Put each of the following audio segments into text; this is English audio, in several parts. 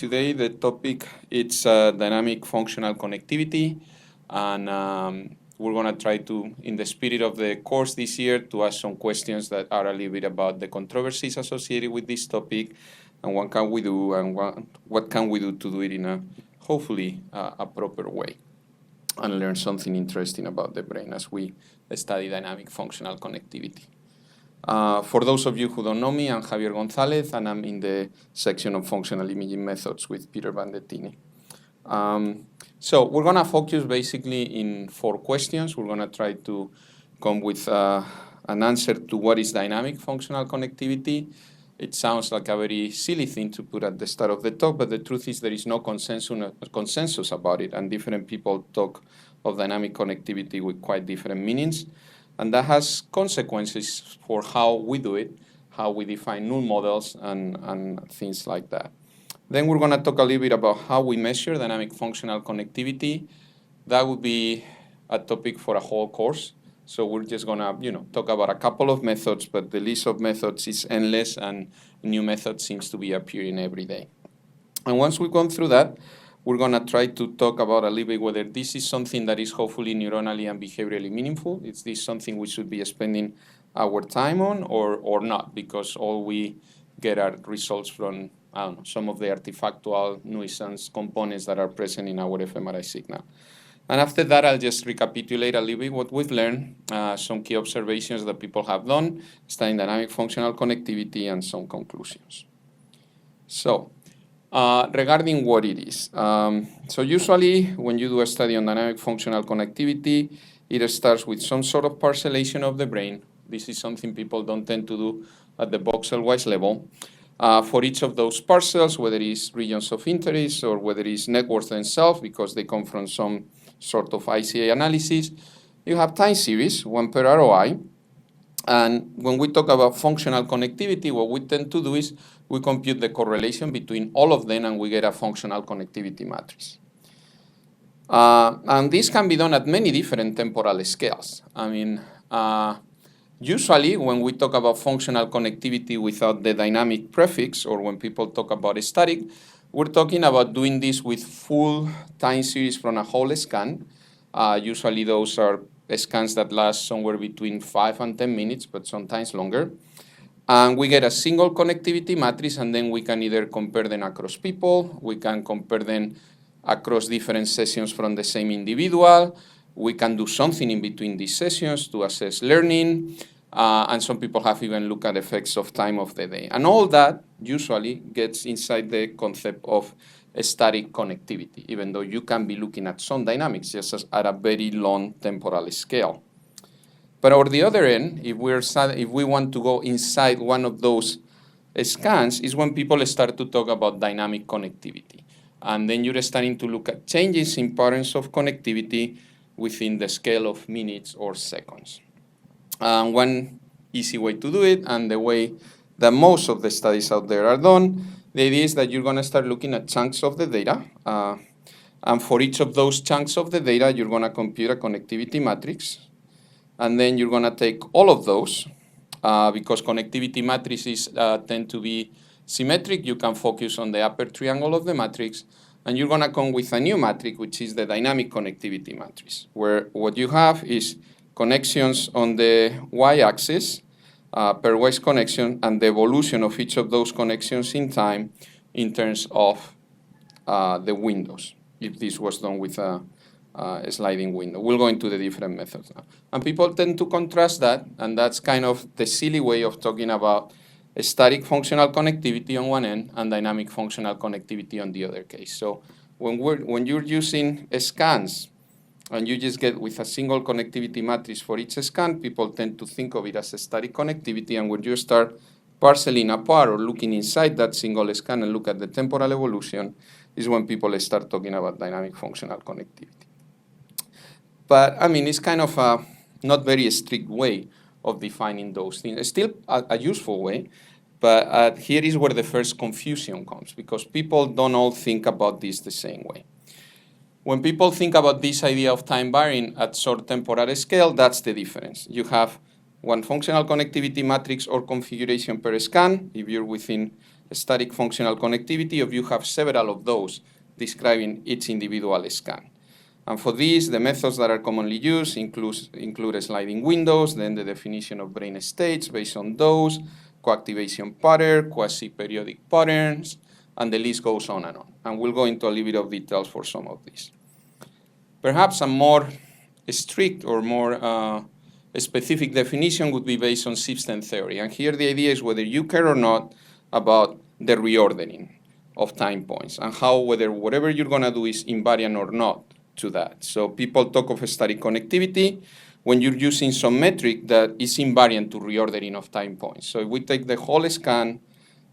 today the topic is dynamic functional connectivity, and we're going to try to, in the spirit of the course this year, to ask some questions that are a little bit about the controversies associated with this topic, and what can we do, and what can we do to do it in a, hopefully, a proper way, and learn something interesting about the brain as we study dynamic functional connectivity. For those of you who don't know me, I'm Javier Gonzalez, and I'm in the section of functional imaging methods with Peter Bandettini. So we're going to focus basically in 4 questions. We're going to try to come with an answer to what is dynamic functional connectivity. It sounds like a very silly thing to put at the start of the talk, but the truth is there is no consensus about it, and different people talk of dynamic connectivity with quite different meanings. And that has consequences for how we do it, how we define null models, and things like that. Then we're going to talk a little bit about how we measure dynamic functional connectivity. That would be a topic for a whole course. So we're just going to, talk about a couple of methods, but the list of methods is endless, and new methods seems to be appearing every day. And once we've gone through that, we're going to try to talk about a little bit whether this is something that is hopefully neuronally and behaviorally meaningful. Is this something we should be spending our time on or not? Because all we get are results from, some of the artifactual nuisance components that are present in our fMRI signal. And after that, I'll just recapitulate a little bit what we've learned, some key observations that people have done, studying dynamic functional connectivity, and some conclusions. So, regarding what it is. So usually when you do a study on dynamic functional connectivity, it starts with some sort of parcellation of the brain. This is something people don't tend to do at the voxel-wise level. For each of those parcels, whether it's regions of interest or whether it's networks themselves, because they come from some sort of ICA analysis, you have time series, 1 per ROI. And when we talk about functional connectivity, what we tend to do is we compute the correlation between all of them, and we get a functional connectivity matrix. And this can be done at many different temporal scales. Usually when we talk about functional connectivity without the dynamic prefix, or when people talk about static, we're talking about doing this with full time series from a whole scan. Usually those are scans that last somewhere between 5 and 10 minutes, but sometimes longer. And we get a single connectivity matrix, and then we can either compare them across people, we can compare them across different sessions from the same individual, we can do something in between these sessions to assess learning, and some people have even looked at effects of time of the day. And all that usually gets inside the concept of static connectivity, even though you can be looking at some dynamics just at a very long temporal scale. But on the other end, if we want to go inside one of those scans, is when people start to talk about dynamic connectivity. And then you're starting to look at changes in patterns of connectivity within the scale of minutes or seconds. One easy way to do it, and the way that most of the studies out there are done, the idea is that you're going to start looking at chunks of the data. And for each of those chunks of the data, you're going to compute a connectivity matrix. And then you're going to take all of those, because connectivity matrices tend to be symmetric. You can focus on the upper triangle of the matrix, and you're going to come with a new matrix, which is the dynamic connectivity matrix, where what you have is connections on the y-axis, pairwise connection, and the evolution of each of those connections in time in terms of the windows, if this was done with a sliding window. We'll go into the different methods now. And people tend to contrast that, and that's kind of the silly way of talking about static functional connectivity on one end and dynamic functional connectivity on the other case. So when you're using scans and you just get with a single connectivity matrix for each scan, people tend to think of it as a static connectivity, and when you start parceling apart or looking inside that single scan and look at the temporal evolution is when people start talking about dynamic functional connectivity. But it's kind of a not very strict way of defining those things. It's still a useful way, but here is where the first confusion comes, because people don't all think about this the same way. When people think about this idea of time varying at short temporal scale, that's the difference. You have one functional connectivity matrix or configuration per scan. If you're within static functional connectivity, or you have several of those describing each individual scan. And for this, the methods that are commonly used include sliding windows, then the definition of brain states based on those, coactivation pattern, quasi-periodic patterns, and the list goes on. And we'll go into a little bit of details for some of these. Perhaps a more strict or more specific definition would be based on system theory. And here the idea is whether you care or not about the reordering of time points and how whether whatever you're going to do is invariant or not to that. So people talk of static connectivity when you're using some metric that is invariant to reordering of time points. So if we take the whole scan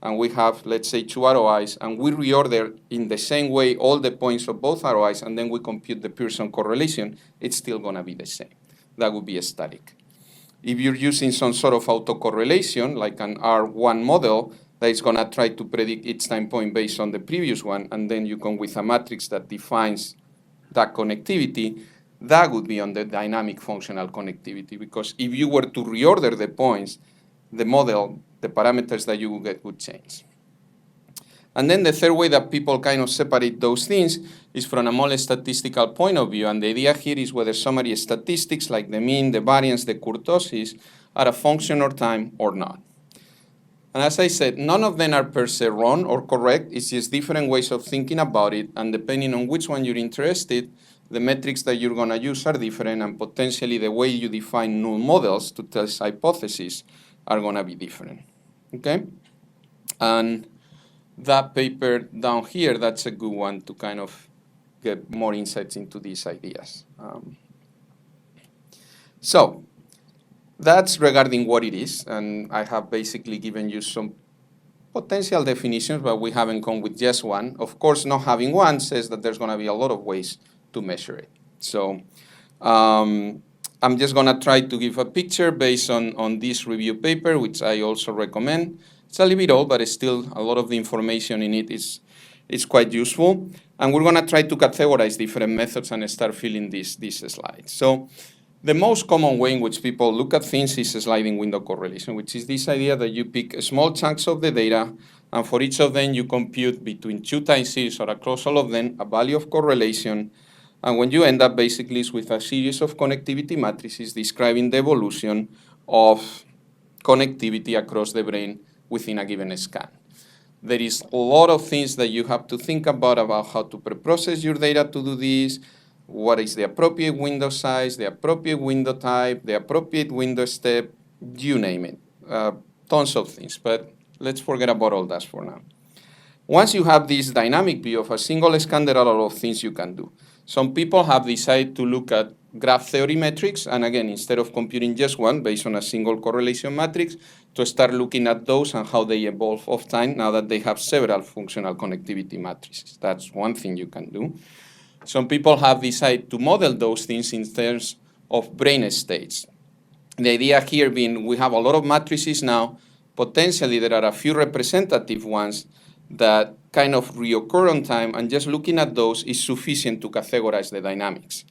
and we have, let's say, 2 ROIs, and we reorder in the same way all the points of both ROIs, and then we compute the Pearson correlation, it's still going to be the same. That would be a static. If you're using some sort of autocorrelation, like an R1 model, that is going to try to predict each time point based on the previous one, and then you come with a matrix that defines that connectivity, that would be on the dynamic functional connectivity, because if you were to reorder the points, the model, the parameters that you would get would change. And then the third way that people kind of separate those things is from a more statistical point of view, and the idea here is whether summary statistics like the mean, the variance, the kurtosis are a function of time or not. And as I said, none of them are per se wrong or correct. It's just different ways of thinking about it. And depending on which one you're interested, the metrics that you're going to use are different. And potentially the way you define null models to test hypotheses are going to be different. Okay? And that paper down here, that's a good one to kind of get more insights into these ideas. So that's regarding what it is, and I have basically given you some potential definitions, but we haven't come with just one. Of course, not having one says that there's going to be a lot of ways to measure it. So I'm just going to try to give a picture based on this review paper, which I also recommend. It's a little bit old, but it's still a lot of the information in it is quite useful. And we're going to try to categorize different methods and start filling these slides. So the most common way in which people look at things is a sliding window correlation, which is this idea that you pick small chunks of the data, and for each of them you compute between 2 time series or across all of them a value of correlation. And when you end up basically is with a series of connectivity matrices describing the evolution of connectivity across the brain within a given scan. There is a lot of things that you have to think about how to preprocess your data to do this. What is the appropriate window size, the appropriate window type, the appropriate window step, you name it. Tons of things, but let's forget about all that for now. Once you have this dynamic view of a single scan, there are a lot of things you can do. Some people have decided to look at graph theory metrics, and again, instead of computing just one based on a single correlation matrix, to start looking at those and how they evolve of time now that they have several functional connectivity matrices. That's one thing you can do. Some people have decided to model those things in terms of brain states. The idea here being we have a lot of matrices now. Potentially there are a few representative ones that kind of reoccur on time, and just looking at those is sufficient to categorize the dynamics.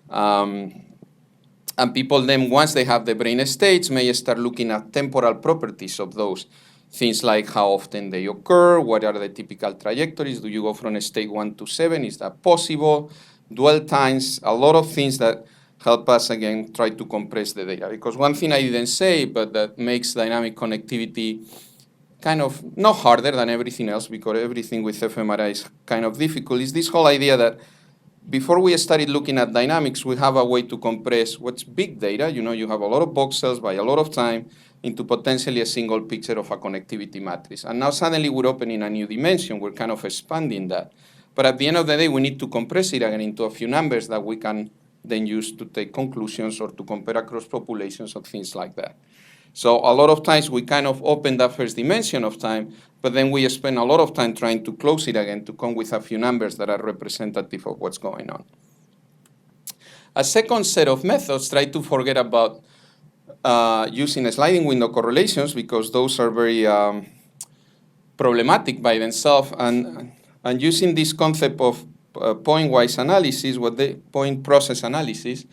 And people then, once they have the brain states, may start looking at temporal properties of those. Things like how often they occur, what are the typical trajectories, do you go from state 1 to 7, is that possible, dwell times, a lot of things that help us, again, try to compress the data. Because one thing I didn't say, but that makes dynamic connectivity kind of not harder than everything else, because everything with fMRI is kind of difficult, is this whole idea that before we started looking at dynamics, we have a way to compress what's big data. You know, you have a lot of voxels by a lot of time into potentially a single picture of a connectivity matrix. And now suddenly we're opening a new dimension. We're kind of expanding that. But at the end of the day, we need to compress it again into a few numbers that we can then use to take conclusions or to compare across populations or things like that. So a lot of times we kind of open that first dimension of time, but then we spend a lot of time trying to close it again to come with a few numbers that are representative of what's going on. A second set of methods try to forget about using sliding window correlations, because those are very problematic by themselves, and using this concept of point-wise analysis, point process analysis,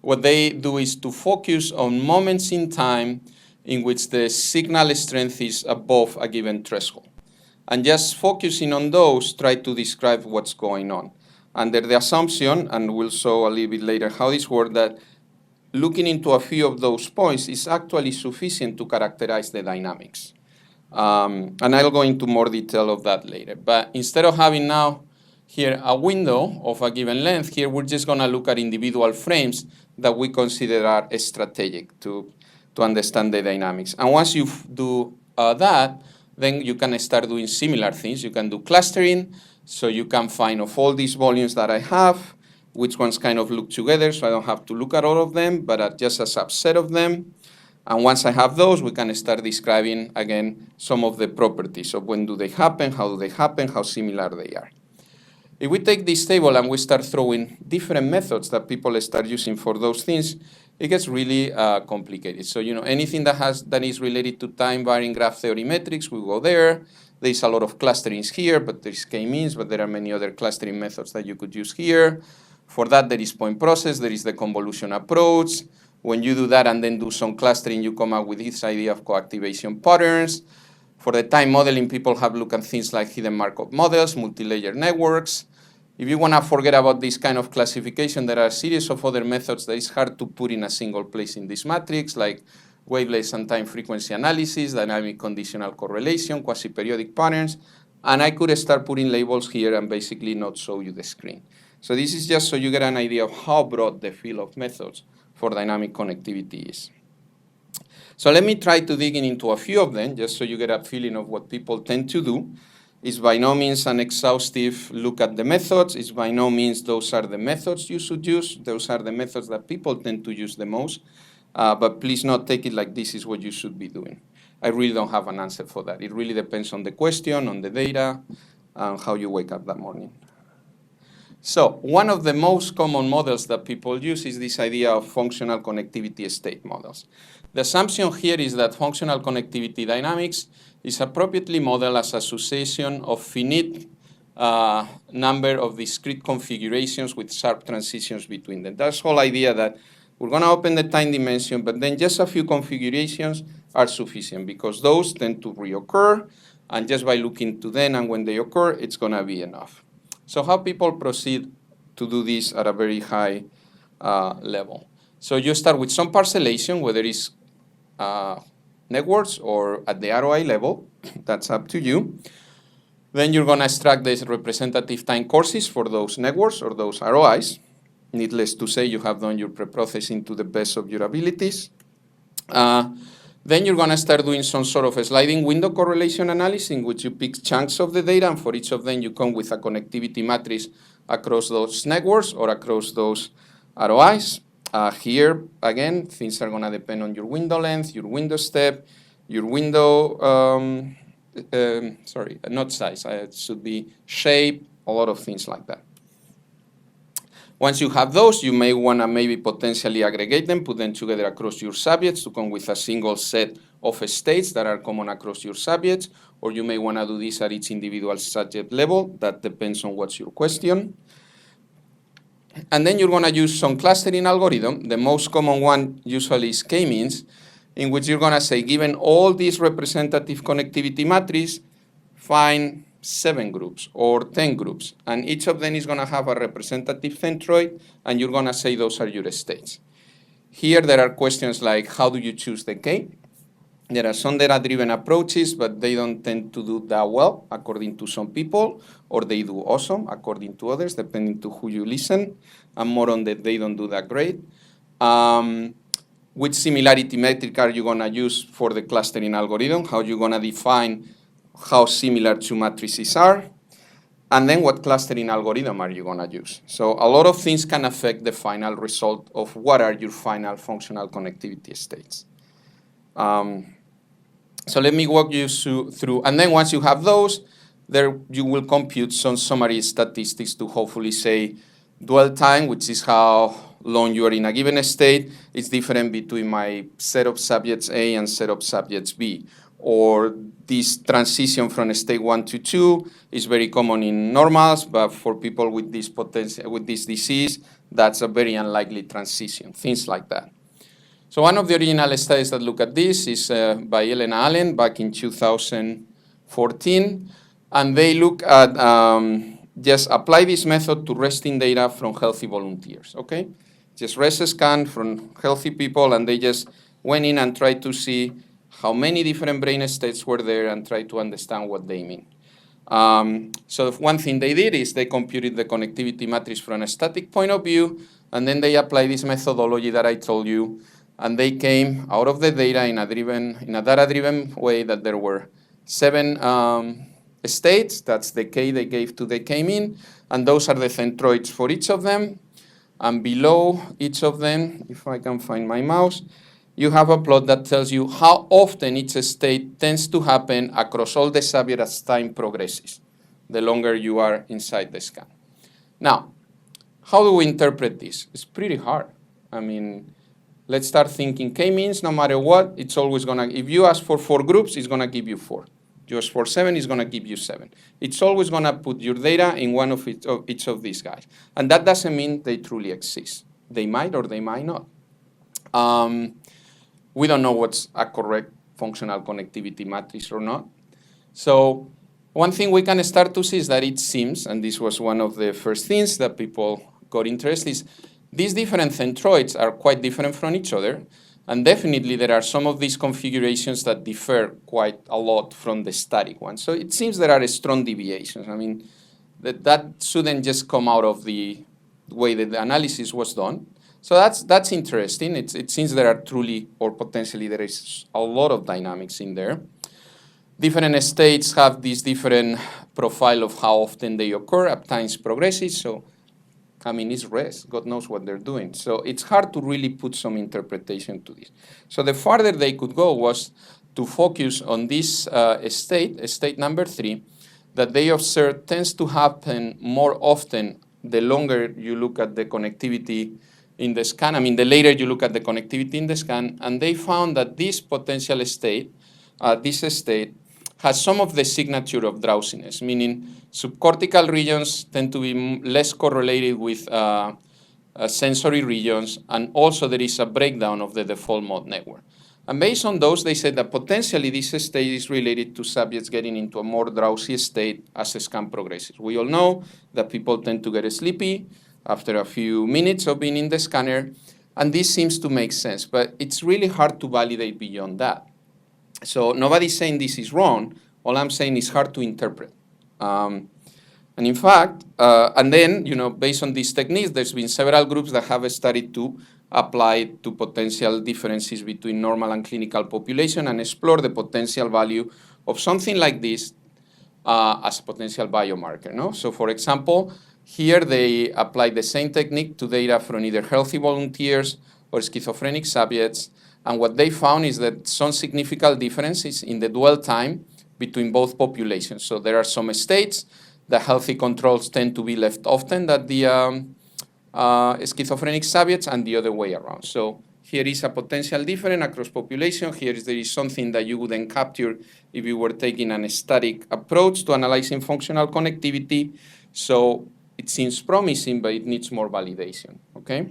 what they do is to focus on moments in time in which the signal strength is above a given threshold. and just focusing on those, try to describe what's going on. Under the assumption, and we'll show a little bit later how this works, that looking into a few of those points is actually sufficient to characterize the dynamics. And I'll go into more detail of that later. But instead of having now here a window of a given length, here we're just going to look at individual frames that we consider are strategic to understand the dynamics. And once you do that, then you can start doing similar things. You can do clustering, so you can find of all these volumes that I have, which ones kind of look together, so I don't have to look at all of them, but just a subset of them. And once I have those, we can start describing, again, some of the properties of when do they happen, how similar they are. If we take this table and we start throwing different methods that people start using for those things, it gets really complicated. So, anything that is related to time-varying graph theory metrics, we go there. There's a lot of clusterings here, but there's k-means, but there are many other clustering methods that you could use here. For that, there is point process, there is the convolution approach. When you do that and then do some clustering, you come up with this idea of coactivation patterns. For the time modeling, people have looked at things like hidden Markov models, multi-layer networks. If you want to forget about this kind of classification, there are a series of other methods that is hard to put in a single place in this matrix, like wavelengths and time frequency analysis, dynamic conditional correlation, quasi-periodic patterns. And I could start putting labels here and basically not show you the screen. So this is just so you get an idea of how broad the field of methods for dynamic connectivity is. So let me try to dig into a few of them, just so you get a feeling of what people tend to do. It's by no means an exhaustive look at the methods. It's by no means those are the methods you should use. Those are the methods that people tend to use the most. But please not take it like this is what you should be doing. I really don't have an answer for that. It really depends on the question, on the data, and how you wake up that morning. So one of the most common models that people use is this idea of functional connectivity state models. The assumption here is that functional connectivity dynamics is appropriately modeled as a succession of finite number of discrete configurations with sharp transitions between them. That's the whole idea that we're going to open the time dimension, but then just a few configurations are sufficient because those tend to reoccur, and just by looking to them and when they occur, it's going to be enough. So how people proceed to do this at a very high level. So you start with some parcellation, whether it's networks or at the ROI level. That's up to you. Then you're going to extract the representative time courses for those networks or those ROIs. Needless to say, you have done your preprocessing to the best of your abilities. Then you're going to start doing some sort of a sliding window correlation analysis in which you pick chunks of the data, and for each of them you come with a connectivity matrix across those networks or across those ROIs. Here, again, things are going to depend on your window length, your window step, your window, not size, it should be shape, a lot of things like that. Once you have those, you may want to maybe potentially aggregate them, put them together across your subjects to come with a single set of states that are common across your subjects, or you may want to do this at each individual subject level. That depends on what's your question. And then you're going to use some clustering algorithm. The most common one usually is k-means, in which you're going to say, given all these representative connectivity matrices, find 7 groups or 10 groups, and each of them is going to have a representative centroid, and you're going to say those are your states. Here there are questions like, how do you choose the K? There are some data-driven approaches, but they don't tend to do that well, according to some people, or they do awesome, according to others, depending to who you listen. I'm more on that they don't do that great. Which similarity metric are you going to use for the clustering algorithm? How are you going to define how similar two matrices are? And then what clustering algorithm are you going to use? So a lot of things can affect the final result of what are your final functional connectivity states. So let me walk you through, and then once you have those, there you will compute some summary statistics to hopefully say dwell time, which is how long you are in a given state. It's different between my set of subjects A and set of subjects B. Or this transition from state 1 to 2 is very common in normals, but for people with this disease, that's a very unlikely transition, things like that. So one of the original studies that look at this is by Elena Allen back in 2014. And they look at just apply this method to resting data from healthy volunteers, okay? Just rest scan from healthy people, and they just went in and tried to see how many different brain states were there and try to understand what they mean. So one thing they did is they computed the connectivity matrix from a static point of view, and then they applied this methodology that I told you, and they came out of the data in a data-driven way that there were 7 states. That's the K they gave to the K-mean, and those are the centroids for each of them. And below each of them, if I can find my mouse, you have a plot that tells you how often each state tends to happen across all the subject as time progresses, the longer you are inside the scan. Now, how do we interpret this? It's pretty hard. I mean, let's start thinking K-means, no matter what, it's always gonna, if you ask for 4 groups, it's gonna give you 4. You ask for 7, it's gonna give you 7. It's always gonna put your data in one of each of these guys. And that doesn't mean they truly exist. They might or they might not. We don't know what's a correct functional connectivity matrix or not. So one thing we can start to see is that it seems, and this was one of the first things that people got interested, is these different centroids are quite different from each other. And definitely there are some of these configurations that differ quite a lot from the static ones. So it seems there are strong deviations. I mean, that shouldn't just come out of the way that the analysis was done. So that's interesting. It seems there are truly, or potentially there is a lot of dynamics in there. Different states have this different profile of how often they occur, at times progresses. So, I mean, it's rest. God knows what they're doing. So it's hard to really put some interpretation to this. So the farther they could go was to focus on this state number 3, that they observed tends to happen more often the longer you look at the connectivity in the scan. I mean, the later you look at the connectivity in the scan, and they found that this potential state, this state, has some of the signature of drowsiness, meaning subcortical regions tend to be less correlated with sensory regions, and also there is a breakdown of the default mode network. And based on those, they said that potentially this state is related to subjects getting into a more drowsy state as the scan progresses. We all know that people tend to get sleepy after a few minutes of being in the scanner, and this seems to make sense, but it's really hard to validate beyond that. So nobody's saying this is wrong. All I'm saying is hard to interpret. And in fact, and then, based on these techniques, there's been several groups that have started to apply to potential differences between normal and clinical population and explore the potential value of something like this as a potential biomarker. No? So for example, here they apply the same technique to data from either healthy volunteers or schizophrenic subjects. And what they found is that some significant differences in the dwell time between both populations. So there are some states that healthy controls tend to be left often than the schizophrenic subjects, and the other way around. So here is a potential difference across population. Here there is something that you wouldn't capture if you were taking a static approach to analyzing functional connectivity. So it seems promising, but it needs more validation, okay?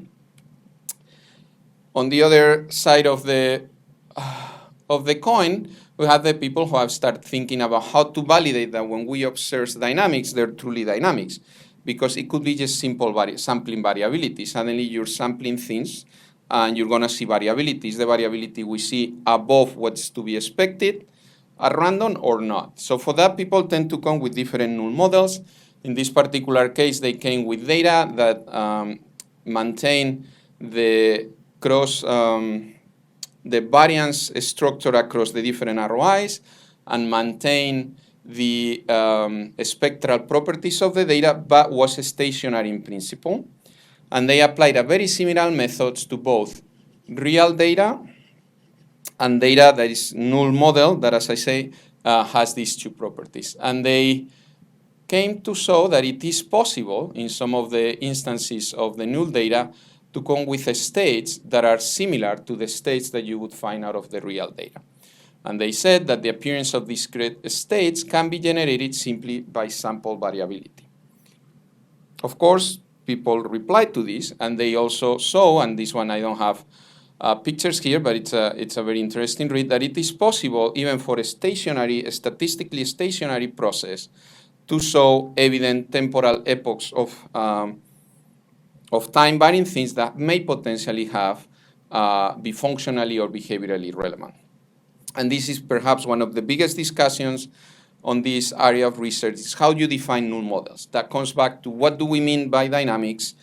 On the other side of the coin, we have the people who have started thinking about how to validate that when we observe dynamics, they're truly dynamics, because it could be just simple sampling variability. Suddenly you're sampling things and you're gonna see variabilities. The variability we see above what's to be expected are random or not. So for that, people tend to come with different null models. In this particular case, they came with data that maintain the the variance structure across the different ROIs and maintain the spectral properties of the data, but was stationary in principle. And they applied a very similar methods to both real data and data that is null model that, as I say, has these 2 properties. And they came to show that it is possible in some of the instances of the null data to come with states that are similar to the states that you would find out of the real data. And they said that the appearance of discrete states can be generated simply by sample variability. Of course, people replied to this, and they also saw, and this one I don't have pictures here, but it's a very interesting read, that it is possible, even for a statistically stationary process, to show evident temporal epochs of time-varying things that may potentially be functionally or behaviorally relevant. And this is perhaps one of the biggest discussions on this area of research, is how you define null models. That comes back to what do we mean by dynamics,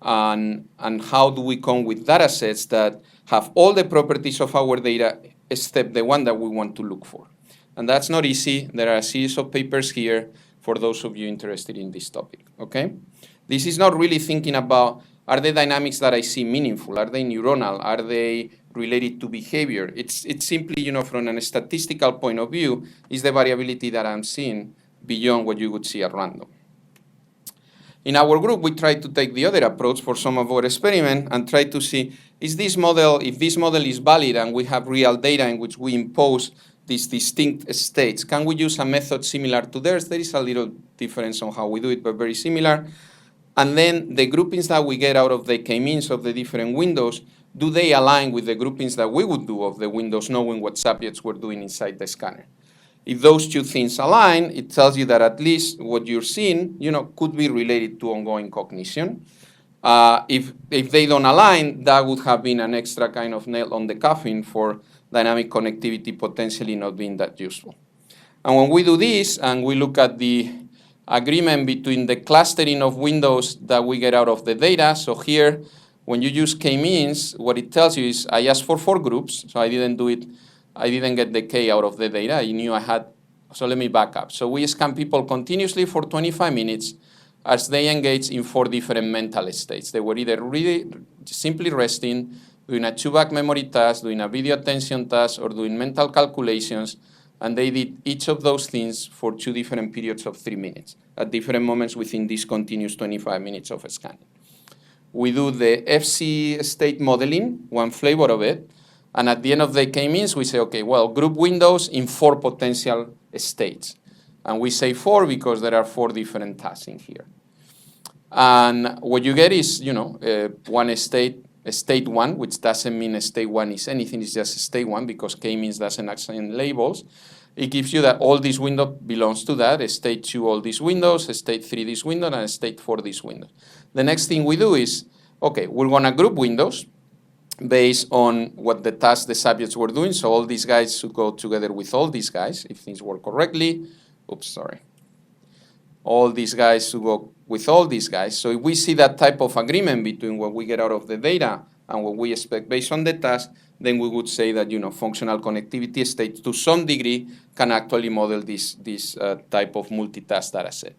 and how do we come with data sets that have all the properties of our data except the one that we want to look for. And that's not easy. There are a series of papers here for those of you interested in this topic, okay? This is not really thinking about, are the dynamics that I see meaningful? Are they neuronal? Are they related to behavior? It's simply, from a statistical point of view, is the variability that I'm seeing beyond what you would see at random. In our group, we try to take the other approach for some of our experiment and try to see, if this model is valid and we have real data in which we impose these distinct states, can we use a method similar to theirs? There is a little difference on how we do it, but very similar. And then the groupings that we get out of the k-means of the different windows, do they align with the groupings that we would do of the windows, knowing what subjects were doing inside the scanner? If those two things align, it tells you that at least what you're seeing, could be related to ongoing cognition. If they don't align, that would have been an extra kind of nail on the coffin for dynamic connectivity potentially not being that useful. And when we do this and we look at the agreement between the clustering of windows that we get out of the data, so here, when you use k-means, what it tells you is I asked for 4 groups, so I didn't get the k out of the data. I knew I had, so let me back up. So we scan people continuously for 25 minutes as they engage in 4 different mental states. They were either really simply resting, doing a chew-back memory task, doing a video attention task, or doing mental calculations, and they did each of those things for 2 different periods of 3 minutes at different moments within this continuous 25 minutes of scanning. We do the FC state modeling, one flavor of it, and at the end of the k-means, we say, okay, well, group windows in 4 potential states. And we say 4 because there are 4 different tasks in here. And what you get is, one state 1, which doesn't mean state 1 is anything, it's just state 1 because k-means doesn't assign labels. It gives you that all this window belongs to that, state 2 all these windows, state 3 this window, and state 4 this window. The next thing we do is, okay, we're gonna group windows based on what the tasks the subjects were doing. So all these guys should go together with all these guys, if things work correctly. Oops, sorry. All these guys should go with all these guys. So if we see that type of agreement between what we get out of the data and what we expect based on the task, then we would say that, functional connectivity states to some degree can actually model this type of multitask data set.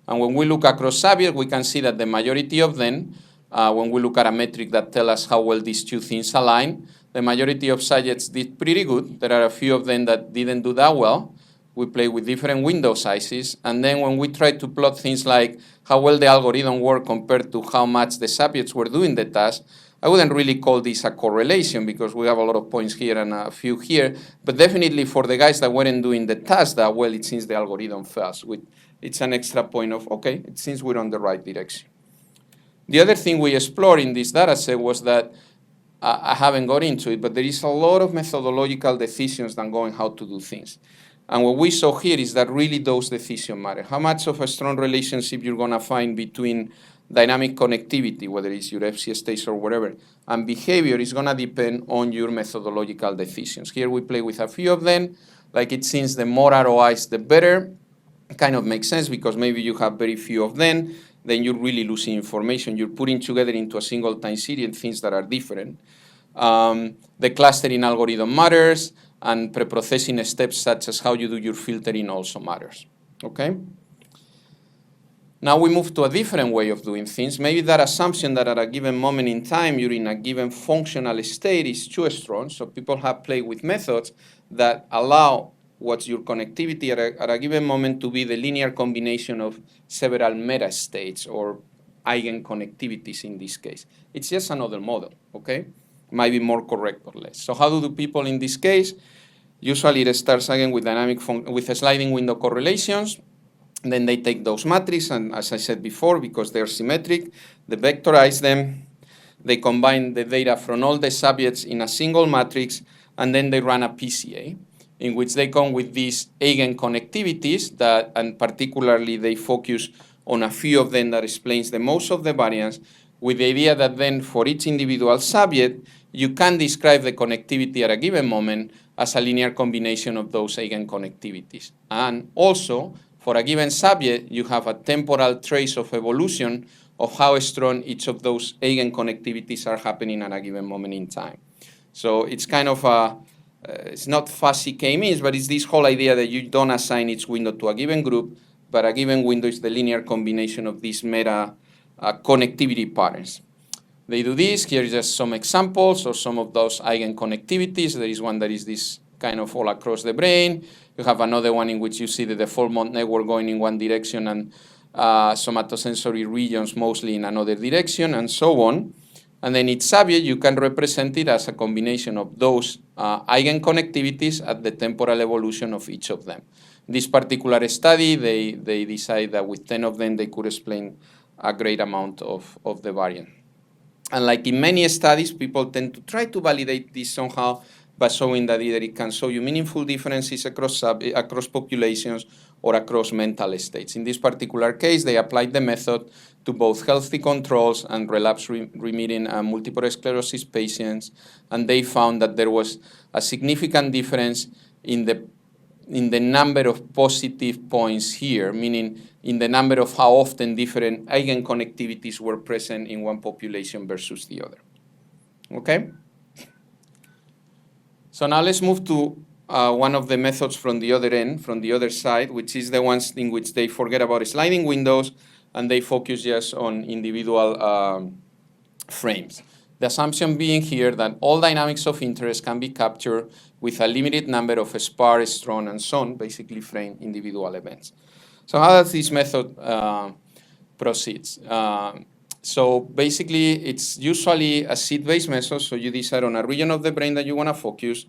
And when we look across subjects, we can see that the majority of them, when we look at a metric that tells us how well these 2 things align, the majority of subjects did pretty good. There are a few of them that didn't do that well. We play with different window sizes. And then when we try to plot things like how well the algorithm worked compared to how much the subjects were doing the task, I wouldn't really call this a correlation because we have a lot of points here and a few here. But definitely for the guys that weren't doing the task that well, it seems the algorithm fails. It's an extra point of, okay, it seems we're on the right direction. The other thing we explored in this data set was that, I haven't got into it, but there is a lot of methodological decisions that go on how to do things. And what we saw here is that really those decisions matter. How much of a strong relationship you're going to find between dynamic connectivity, whether it's your FC states or whatever, and behavior is going to depend on your methodological decisions. Here we play with a few of them. Like it seems the more ROIs, the better. It kind of makes sense because maybe you have very few of them. Then you're really losing information. You're putting together into a single time series things that are different. The clustering algorithm matters, and preprocessing steps such as how you do your filtering also matters, okay? Now we move to a different way of doing things. Maybe that assumption that at a given moment in time you're in a given functional state is too strong, so people have played with methods that allow what's your connectivity at a given moment to be the linear combination of several meta states or eigenconnectivities in this case. It's just another model, okay? Might be more correct or less. So how do people in this case? Usually it starts again with with sliding window correlations. Then they take those matrices, and as I said before, because they're symmetric, they vectorize them. They combine the data from all the subjects in a single matrix, and then they run a PCA, in which they come with these eigenconnectivities that, and particularly they focus on a few of them that explains the most of the variance, with the idea that then for each individual subject, you can describe the connectivity at a given moment as a linear combination of those eigenconnectivities. And also, for a given subject, you have a temporal trace of evolution of how strong each of those eigenconnectivities are happening at a given moment in time. So it's kind of a, it's not fuzzy k-means, but it's this whole idea that you don't assign each window to a given group, but a given window is the linear combination of these meta connectivity patterns. They do this. Here are just some examples of some of those eigenconnectivities. There is one that is this kind of all across the brain. You have another one in which you see the default mode network going in one direction and somatosensory regions mostly in another direction, and so on. And then each subject, you can represent it as a combination of those eigenconnectivities at the temporal evolution of each of them. This particular study, they decided that with 10 of them, they could explain a great amount of the variance. And like in many studies, people tend to try to validate this somehow by showing that either it can show you meaningful differences across populations or across mental states. In this particular case, they applied the method to both healthy controls and relapse-remitting multiple sclerosis patients, and they found that there was a significant difference in the number of positive points here, meaning in the number of how often different eigenconnectivities were present in one population versus the other. Okay? So now let's move to one of the methods from the other end, from the other side, which is the ones in which they forget about sliding windows and they focus just on individual frames. The assumption being here that all dynamics of interest can be captured with a limited number of sparse, strong, and so on, basically frame individual events. So how does this method proceed? So basically, it's usually a seed-based method, so you decide on a region of the brain that you want to focus.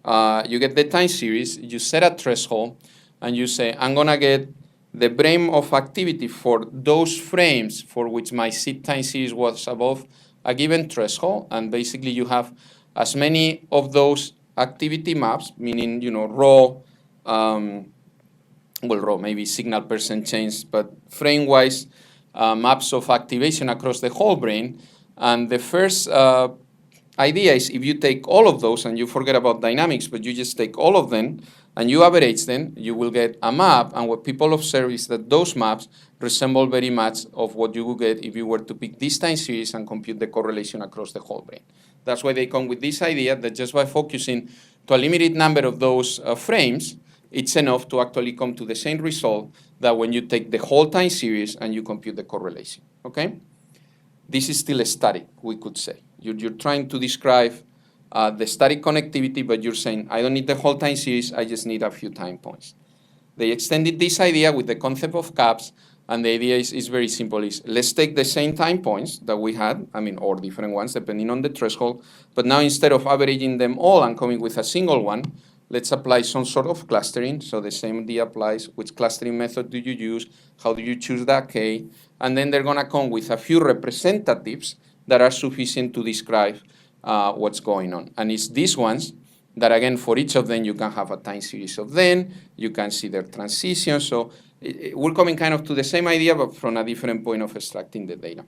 You get the time series, you set a threshold, and you say, I'm going to get the brain of activity for those frames for which my seed time series was above a given threshold, and basically you have as many of those activity maps, meaning, raw, raw, maybe signal percent change, but frame-wise maps of activation across the whole brain. And the first idea is if you take all of those and you forget about dynamics, but you just take all of them and you average them, you will get a map. And what people observe is that those maps resemble very much of what you would get if you were to pick this time series and compute the correlation across the whole brain. That's why they come with this idea that just by focusing to a limited number of those frames, it's enough to actually come to the same result that when you take the whole time series and you compute the correlation, okay? This is still static, we could say. You're trying to describe the static connectivity, but you're saying, I don't need the whole time series, I just need a few time points. They extended this idea with the concept of caps, and the idea is very simple. Let's take the same time points that we had, or different ones, depending on the threshold, but now instead of averaging them all and coming with a single one, let's apply some sort of clustering. So the same idea applies. Which clustering method do you use? How do you choose that K? And then they're going to come with a few representatives that are sufficient to describe what's going on. And it's these ones that, again, for each of them, you can have a time series of them. You can see their transition. So we're coming kind of to the same idea, but from a different point of extracting the data.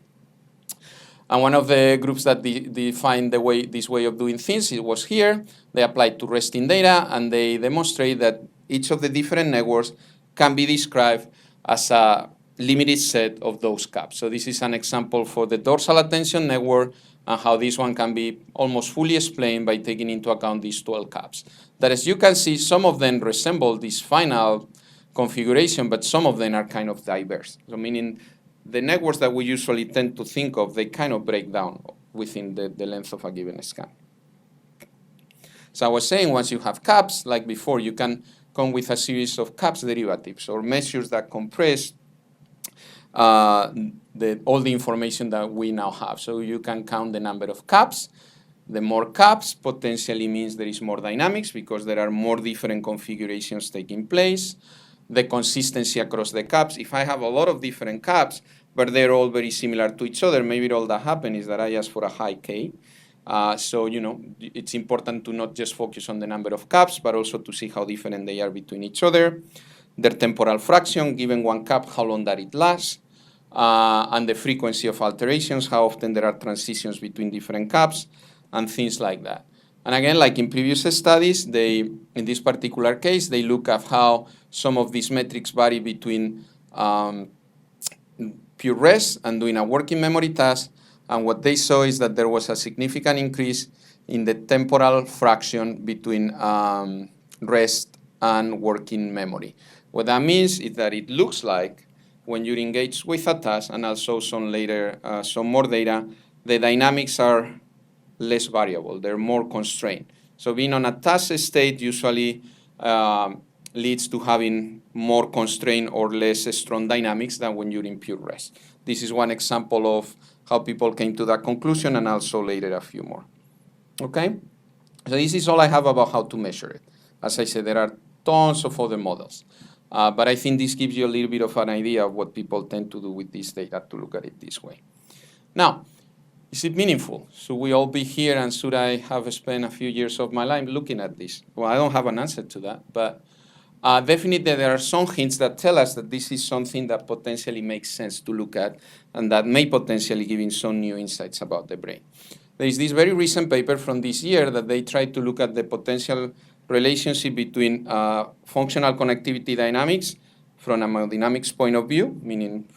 And one of the groups that defined this way of doing things, it was here. They applied to resting data, and they demonstrate that each of the different networks can be described as a limited set of those caps. So this is an example for the dorsal attention network and how this one can be almost fully explained by taking into account these 12 caps. That, as you can see, some of them resemble this final configuration, but some of them are kind of diverse. So meaning the networks that we usually tend to think of, they kind of break down within the length of a given scan. So I was saying, once you have caps, like before, you can come with a series of caps derivatives or measures that compress all the information that we now have. So you can count the number of caps. The more caps potentially means there is more dynamics because there are more different configurations taking place. The consistency across the caps. If I have a lot of different caps, but they're all very similar to each other. Maybe all that happened is that I asked for a high K. So, it's important to not just focus on the number of caps, but also to see how different they are between each other. Their temporal fraction, given one cap, how long that it lasts, and the frequency of alterations, how often there are transitions between different caps, and things like that. And again, like in previous studies, in this particular case, they look at how some of these metrics vary between pure rest and doing a working memory task. And what they saw is that there was a significant increase in the temporal fraction between rest and working memory. What that means is that it looks like when you're engaged with a task, and also some more data, the dynamics are less variable. They're more constrained. So being on a task state usually leads to having more constrained or less strong dynamics than when you're in pure rest. This is one example of how people came to that conclusion, and also later a few more. Okay? So this is all I have about how to measure it. As I said, there are tons of other models. But I think this gives you a little bit of an idea of what people tend to do with this data, to look at it this way. Now, is it meaningful? Should we all be here, and should I have spent a few years of my life looking at this? Well, I don't have an answer to that, but definitely there are some hints that tell us that this is something that potentially makes sense to look at, and that may potentially give in some new insights about the brain. There is this very recent paper from this year that they tried to look at the potential relationship between functional connectivity dynamics from a hemodynamics point of view, meaning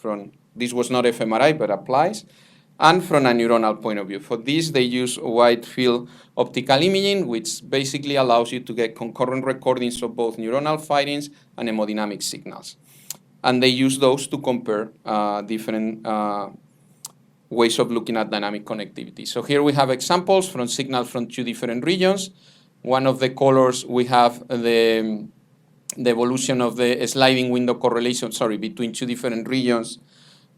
this was not fMRI but applies, and from a neuronal point of view. For this, they use wide field optical imaging, which basically allows you to get concurrent recordings of both neuronal firings and hemodynamic signals. And they use those to compare different ways of looking at dynamic connectivity. So here we have examples from signals from two different regions. One of the colors, we have the evolution of the sliding window correlation, between two different regions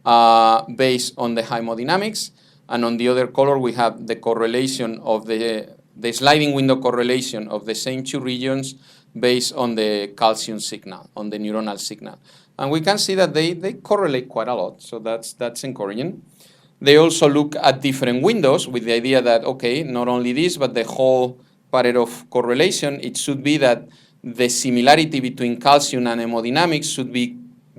based on the hemodynamics. And on the other color, we have the correlation of the sliding window correlation of the same two regions based on the calcium signal, on the neuronal signal. And we can see that they correlate quite a lot, so that's encouraging. They also look at different windows with the idea that, okay, not only this, but the whole pattern of correlation, it should be that the similarity between calcium and hemodynamics should be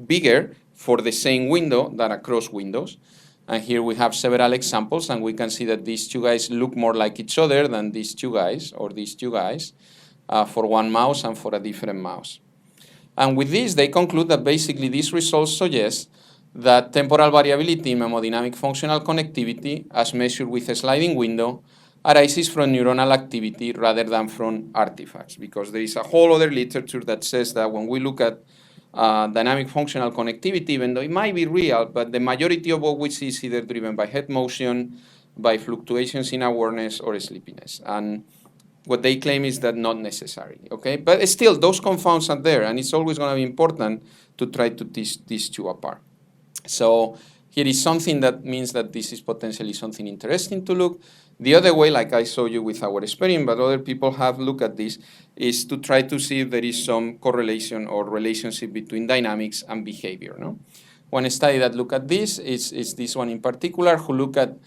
bigger for the same window than across windows. And here we have several examples, and we can see that these two guys look more like each other than these two guys, or these two guys, for one mouse and for a different mouse. And with this, they conclude that basically these results suggest that temporal variability in hemodynamic functional connectivity, as measured with a sliding window, arises from neuronal activity rather than from artifacts, because there is a whole other literature that says that when we look at dynamic functional connectivity, even though it might be real, but the majority of what we see is either driven by head motion, by fluctuations in awareness, or sleepiness. And what they claim is that not necessarily, okay? But still, those confounds are there, and it's always going to be important to try to tease these two apart. So here is something that means that this is potentially something interesting to look. The other way, like I showed you with our experiment, but other people have looked at this, is to try to see if there is some correlation or relationship between dynamics and behavior. No? One study that looked at this is this one in particular, who looked at,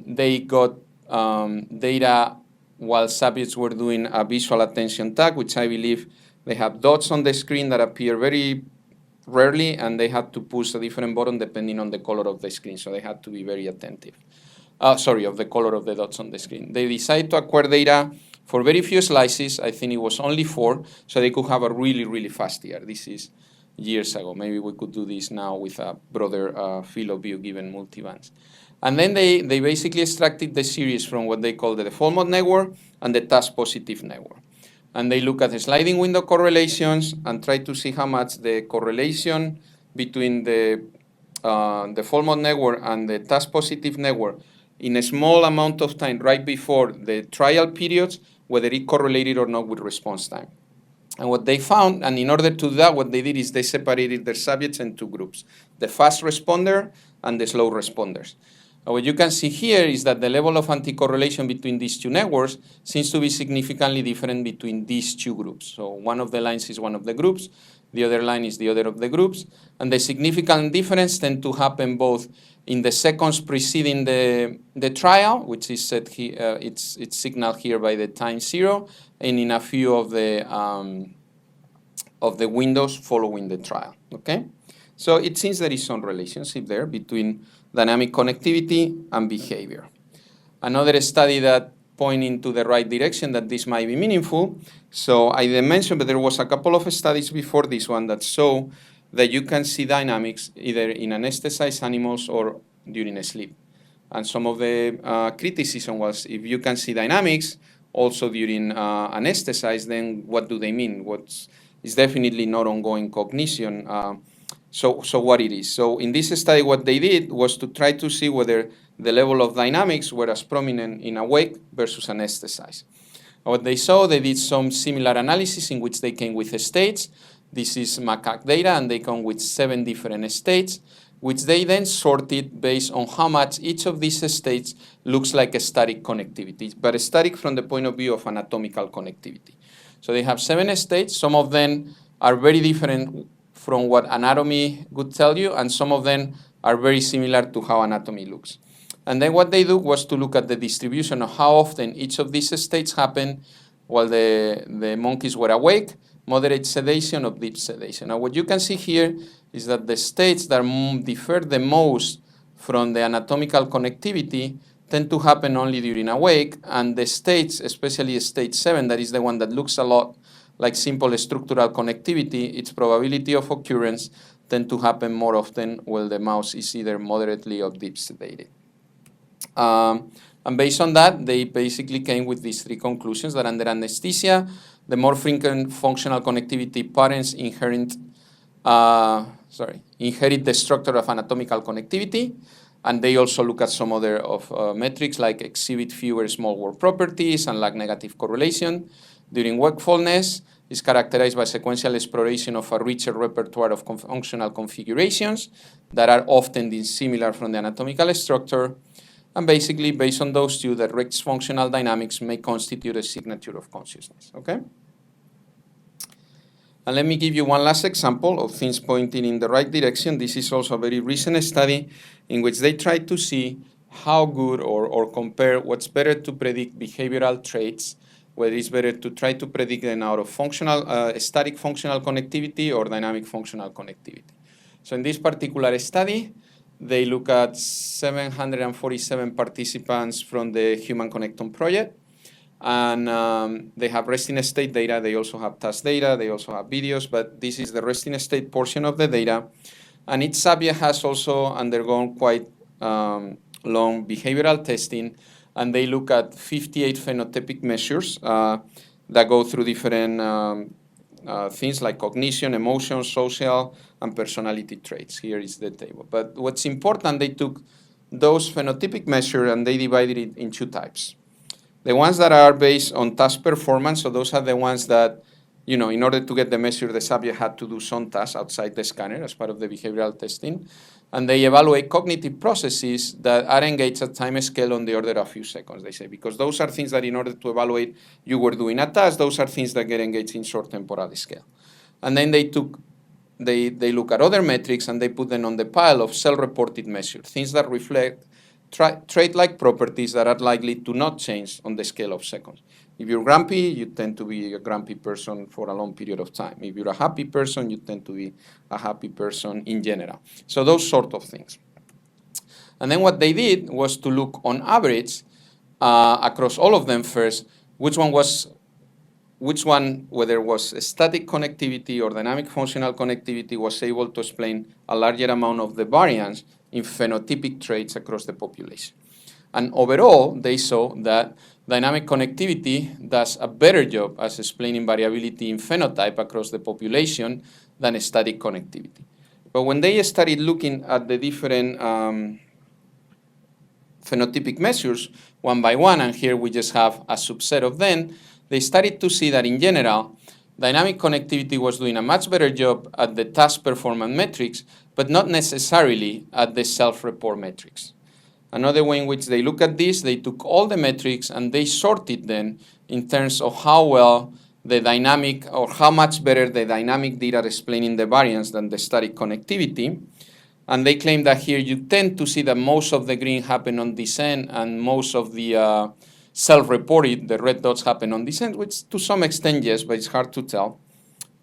they got data while subjects were doing a visual attention task, which I believe they have dots on the screen that appear very rarely, and they had to push a different button depending on the color of the screen, so they had to be very attentive. Of the color of the dots on the screen. They decided to acquire data for very few slices. I think it was only 4, so they could have a really, really fast year. This is years ago. Maybe we could do this now with a broader field of view given multibands. And then they basically extracted the series from what they call the default mode network and the task positive network. And they look at the sliding window correlations and try to see how much the correlation between the default mode network and the task positive network in a small amount of time right before the trial periods, whether it correlated or not with response time. And what they found, and in order to do that, what they did is they separated their subjects in 2 groups, the fast responder and the slow responders. And what you can see here is that the level of anti-correlation between these 2 networks seems to be significantly different between these 2 groups. So one of the lines is one of the groups, the other line is the order of the groups. And the significant difference tend to happen both in the seconds preceding the trial, which is set here, it's signaled here by the time 0, and in a few of the windows following the trial, okay? So it seems there is some relationship there between dynamic connectivity and behavior. Another study that pointing to the right direction that this might be meaningful. So I didn't mention, but there was a couple of studies before this one that show that you can see dynamics either in anesthetized animals or during sleep. And some of the criticism was, if you can see dynamics also during anesthetized, then what do they mean? It's definitely not ongoing cognition. So what it is? So in this study, what they did was to try to see whether the level of dynamics were as prominent in awake versus anesthetized. What they saw, they did some similar analysis in which they came with states. This is macaque data, and they come with 7 different states, which they then sorted based on how much each of these states looks like a static connectivity, but static from the point of view of anatomical connectivity. So they have 7 states. Some of them are very different from what anatomy would tell you, and some of them are very similar to how anatomy looks. And then what they do was to look at the distribution of how often each of these states happen while the monkeys were awake, moderate sedation, or deep sedation. Now what you can see here is that the states that differ the most from the anatomical connectivity tend to happen only during awake, and the states, especially state 7, that is the one that looks a lot like simple structural connectivity, its probability of occurrence tend to happen more often while the mouse is either moderately or deep sedated. And based on that, they basically came with these 3 conclusions: that under anesthesia, the more frequent functional connectivity patterns inherit the structure of anatomical connectivity. And they also look at some other metrics like exhibit fewer small world properties and lack negative correlation. During wakefulness, is characterized by sequential exploration of a richer repertoire of functional configurations that are often dissimilar from the anatomical structure. And basically, based on those 2, the Rex functional dynamics may constitute a signature of consciousness, okay? And let me give you one last example of things pointing in the right direction. This is also a very recent study in which they tried to see how good or compare what's better to predict behavioral traits, whether it's better to try to predict them out of static functional connectivity or dynamic functional connectivity. So in this particular study, they look at 747 participants from the Human Connectome project. And they have resting state data. They also have task data. They also have videos. But this is the resting state portion of the data. And each subject has also undergone quite long behavioral testing. And they look at 58 phenotypic measures that go through different things like cognition, emotion, social, and personality traits. Here is the table. But what's important, they took those phenotypic measures and they divided it in 2 types. The ones that are based on task performance, so those are the ones that, in order to get the measure, the subject had to do some tasks outside the scanner as part of the behavioral testing. And they evaluate cognitive processes that are engaged at time scale on the order of a few seconds, they say, because those are things that in order to evaluate you were doing a task, those are things that get engaged in short temporal scale. And then they look at other metrics and they put them on the pile of self-reported measures, things that reflect trait-like properties that are likely to not change on the scale of seconds. If you're grumpy, you tend to be a grumpy person for a long period of time. If you're a happy person, you tend to be a happy person in general. So those sort of things. And then what they did was to look on average across all of them first, which one, whether it was static connectivity or dynamic functional connectivity, was able to explain a larger amount of the variance in phenotypic traits across the population. And overall, they saw that dynamic connectivity does a better job as explaining variability in phenotype across the population than static connectivity. But when they started looking at the different phenotypic measures one by one, and here we just have a subset of them, they started to see that in general, dynamic connectivity was doing a much better job at the task performance metrics, but not necessarily at the self-report metrics. Another way in which they look at this, they took all the metrics and they sorted them in terms of how well the dynamic, or how much better the dynamic did at explaining the variance than the static connectivity. And they claim that here you tend to see that most of the green happen on descent and most of the self-reported, the red dots happen on descent, which to some extent, yes, but it's hard to tell.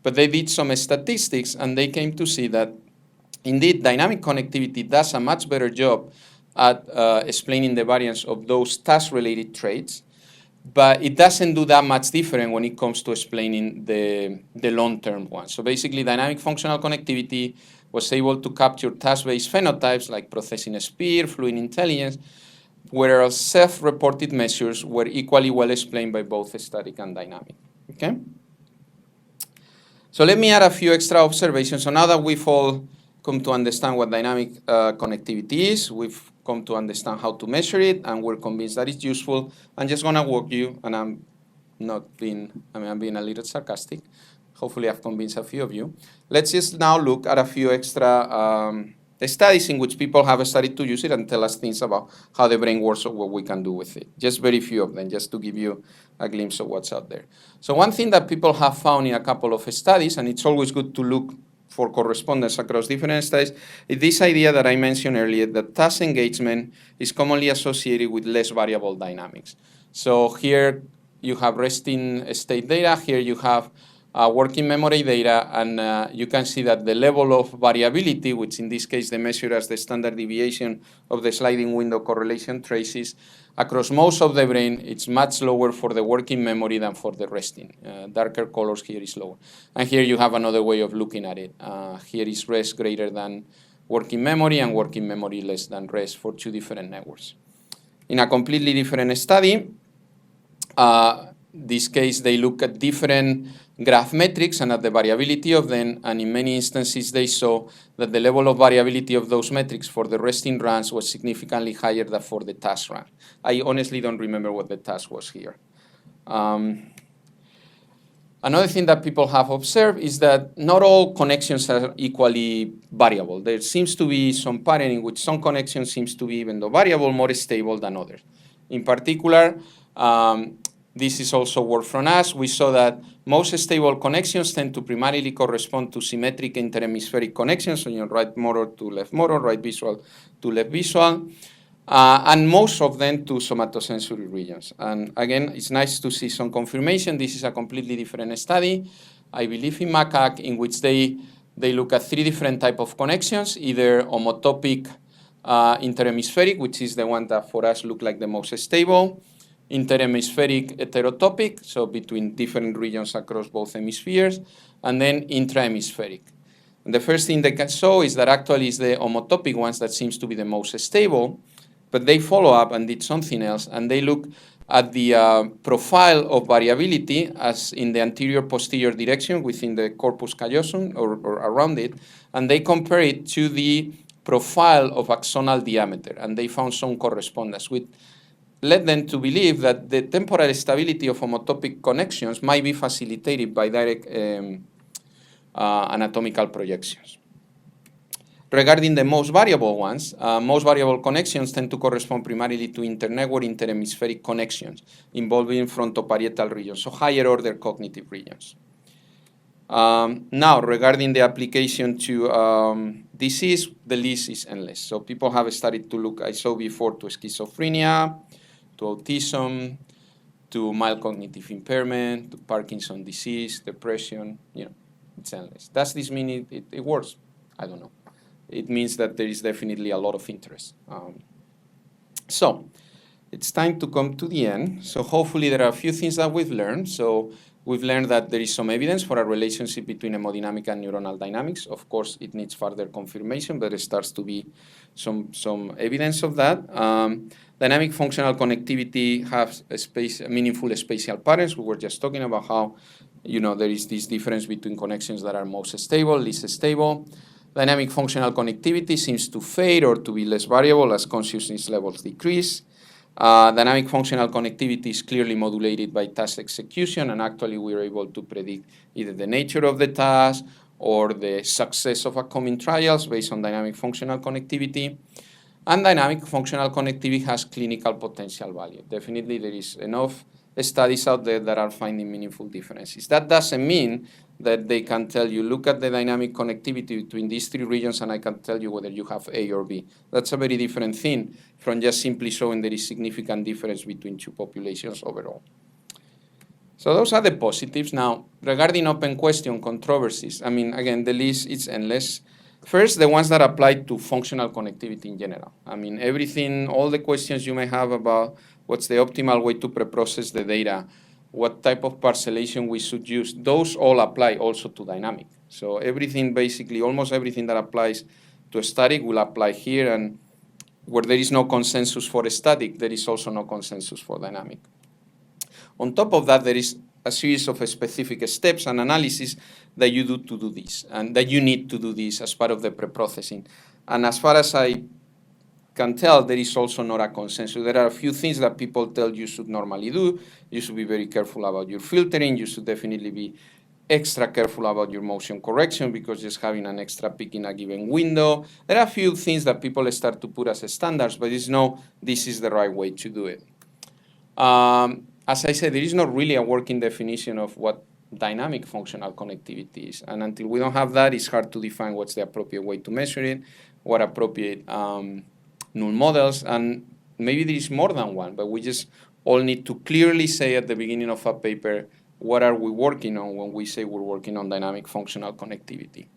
But they did some statistics and they came to see that indeed dynamic connectivity does a much better job at explaining the variance of those task-related traits, but it doesn't do that much different when it comes to explaining the long-term ones. So basically, dynamic functional connectivity was able to capture task-based phenotypes like processing speed, fluid intelligence, whereas self-reported measures were equally well explained by both static and dynamic. Okay? So let me add a few extra observations. So now that we've all come to understand what dynamic connectivity is, we've come to understand how to measure it, and we're convinced that it's useful. I'm just going to walk you, and I'm being a little sarcastic. Hopefully I've convinced a few of you. Let's just now look at a few extra studies in which people have started to use it and tell us things about how the brain works or what we can do with it. Just very few of them, just to give you a glimpse of what's out there. So one thing that people have found in a couple of studies, and it's always good to look for correspondence across different studies, is this idea that I mentioned earlier, that task engagement is commonly associated with less variable dynamics. So here you have resting state data, here you have working memory data, and you can see that the level of variability, which in this case they measure as the standard deviation of the sliding window correlation traces, across most of the brain, it's much lower for the working memory than for the resting. Darker colors here is lower. And here you have another way of looking at it. Here is rest greater than working memory and working memory less than rest for two different networks. In a completely different study, this case, they look at different graph metrics and at the variability of them, and in many instances, they saw that the level of variability of those metrics for the resting runs was significantly higher than for the task run. I honestly don't remember what the task was here. Another thing that people have observed is that not all connections are equally variable. There seems to be some pattern in which some connections seems to be, even though variable, more stable than others. In particular, this is also work from us. We saw that most stable connections tend to primarily correspond to symmetric interhemispheric connections, so right motor to left motor, right visual to left visual, and most of them to somatosensory regions. And again, it's nice to see some confirmation. This is a completely different study, I believe in macaque, in which they look at three different types of connections, either homotopic interhemispheric, which is the one that for us look like the most stable, interhemispheric heterotopic, so between different regions across both hemispheres, and then intrahemispheric. And the first thing they can show is that actually it's the homotopic ones that seems to be the most stable, but they follow up and did something else, and they look at the profile of variability as in the anterior-posterior direction within the corpus callosum or around it, and they compare it to the profile of axonal diameter, and they found some correspondence, which led them to believe that the temporal stability of homotopic connections might be facilitated by direct anatomical projections. Regarding the most variable ones, most variable connections tend to correspond primarily to internetwork interhemispheric connections involving frontoparietal regions, so higher order cognitive regions. Now, regarding the application to disease, the list is endless. So people have started to look, I saw before, to schizophrenia, to autism, to mild cognitive impairment, to Parkinson's disease, depression, it's endless. Does this mean it works? I don't know. It means that there is definitely a lot of interest. So it's time to come to the end. So hopefully there are a few things that we've learned. So we've learned that there is some evidence for a relationship between hemodynamic and neuronal dynamics. Of course, it needs further confirmation, but it starts to be some evidence of that. Dynamic functional connectivity has meaningful spatial patterns. We were just talking about how there is this difference between connections that are most stable, least stable. Dynamic functional connectivity seems to fade or to be less variable as consciousness levels decrease. Dynamic functional connectivity is clearly modulated by task execution, and actually we're able to predict either the nature of the task or the success of upcoming trials based on dynamic functional connectivity. And dynamic functional connectivity has clinical potential value. Definitely there is enough studies out there that are finding meaningful differences. That doesn't mean that they can tell you, look at the dynamic connectivity between these three regions and I can tell you whether you have A or B. That's a very different thing from just simply showing there is significant difference between two populations overall. So those are the positives. Now, regarding open question controversies, I mean, again, the list is endless. First, the ones that apply to functional connectivity in general. I mean, everything, all the questions you may have about what's the optimal way to preprocess the data, what type of parcellation we should use, those all apply also to dynamic. So everything, basically, almost everything that applies to static will apply here, and where there is no consensus for static, there is also no consensus for dynamic. On top of that, there is a series of specific steps and analysis that you do to do this, and that you need to do this as part of the preprocessing. And as far as I can tell, there is also not a consensus. There are a few things that people tell you should normally do. You should be very careful about your filtering. You should definitely be extra careful about your motion correction, because just having an extra peak in a given window. There are a few things that people start to put as standards, but it's no, this is the right way to do it. As I said, there is not really a working definition of what dynamic functional connectivity is. And until we don't have that, it's hard to define what's the appropriate way to measure it, what appropriate null models, and maybe there is more than one, but we just all need to clearly say at the beginning of a paper, what are we working on when we say we're working on dynamic functional connectivity.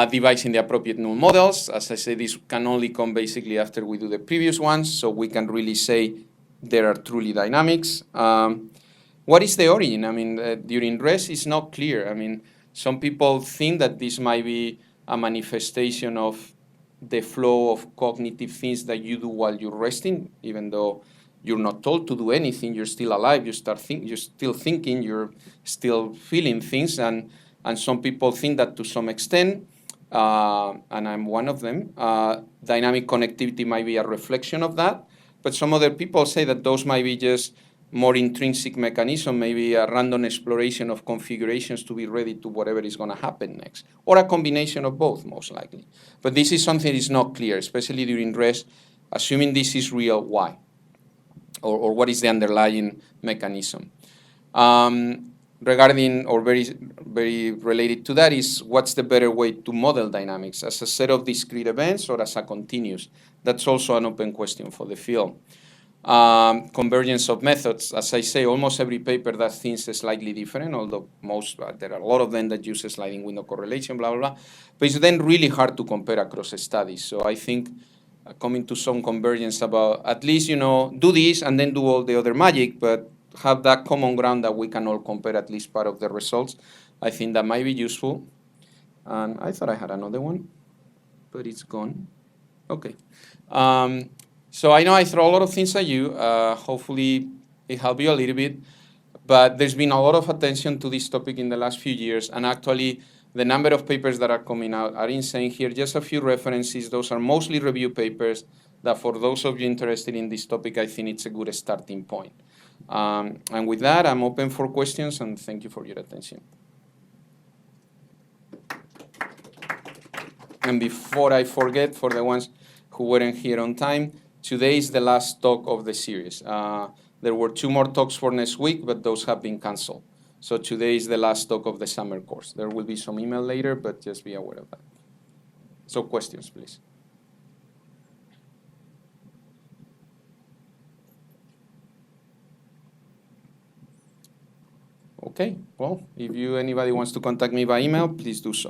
Devising the appropriate null models. As I said, this can only come basically after we do the previous ones, so we can really say there are truly dynamics. What is the origin? I mean, during rest, it's not clear. I mean, some people think that this might be a manifestation of the flow of cognitive things that you do while you're resting, even though you're not told to do anything, you're still alive, you're still thinking, you're still feeling things, and some people think that to some extent, and I'm one of them, dynamic connectivity might be a reflection of that. But some other people say that those might be just more intrinsic mechanism, maybe a random exploration of configurations to be ready to whatever is going to happen next, or a combination of both, most likely. But this is something that is not clear, especially during rest. Assuming this is real, why? Or what is the underlying mechanism? Regarding, or very related to that, is what's the better way to model dynamics, as a set of discrete events or as a continuous? That's also an open question for the field. Convergence of methods. As I say, almost every paper does things slightly different, although there are a lot of them that use sliding window correlation, blah, blah, blah. But it's then really hard to compare across studies. So I think coming to some convergence about, at least, do this and then do all the other magic, but have that common ground that we can all compare at least part of the results. I think that might be useful. And I thought I had another one, but it's gone. Okay. So I know I throw a lot of things at you. Hopefully it helped you a little bit. But there's been a lot of attention to this topic in the last few years. And actually, the number of papers that are coming out are insane. Here, just a few references. Those are mostly review papers that for those of you interested in this topic, I think it's a good starting point. And with that, I'm open for questions, and thank you for your attention. And before I forget, for the ones who weren't here on time, today is the last talk of the series. There were 2 more talks for next week, but those have been canceled. So today is the last talk of the summer course. There will be some email later, but just be aware of that. So questions, please. Okay, well, if anybody wants to contact me by email, please do so.